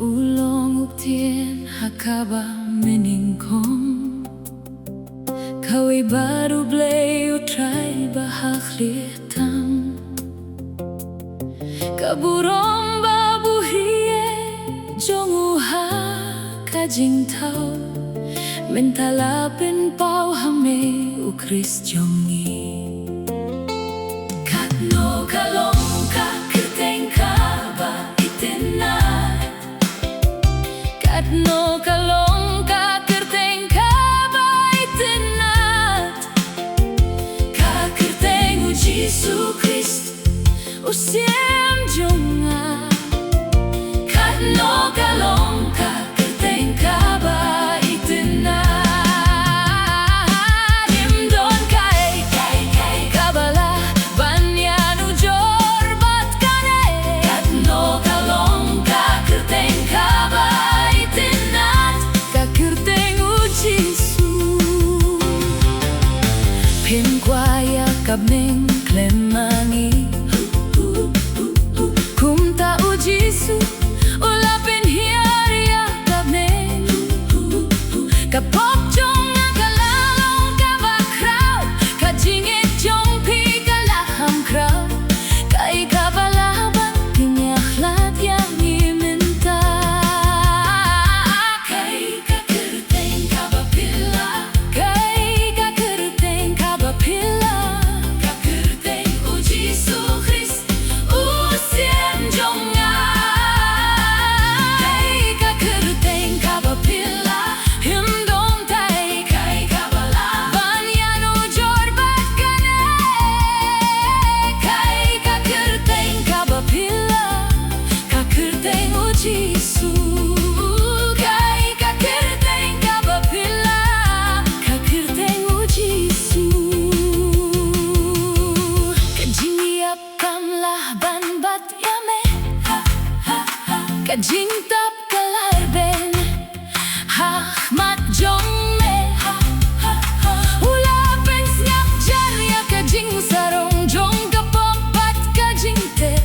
Ulong uptien hakaba meningkong Kawi baru blei utrai bahak litam Kaburom babu hie jonguha kajing tau Mentalapin pau hame ukris jongi Katno kalong ka kerteng kaba itenat Katno kalong ka kerteng kaba itenat Ka kerteng u Jesu Christ usiem jonga Katno kalong ka kerteng kaba itenat Himdon kai kabala banyan u jorbat kane Katno kalong ka kerteng kaba Pinkwaya kabning klemangi Kumta u Jesu ulapin hiaria kabning Kapok jong nakalalong kabakraw Kajingit jong pigalaham kraw Kai kabalaban pinyaklat yang iminta Kai kakerteng kabapila Kai kakerteng kabapila Kakerteng u Jesu Christ usiem jonga Kai kakerteng kabapila Himdom tai kai kabala banyan u jorbat kane Kai kakerteng kabapila Kakerteng u Jesu Kai kakerteng kabapila Kakerteng u Jesu Kajingiap kamlah ban bat yame Kajing tap kalarben Hahmat jong me Ulapin snyak jarya kajing sarong jong kapok pat kajing te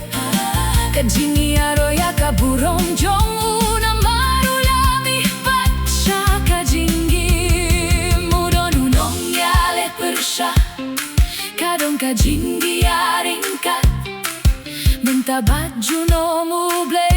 Kajing iaroya kaburong jong una marulami pacha kajingi Mudon unong yale persya Kadong kajingi aringkat Minta baju no muble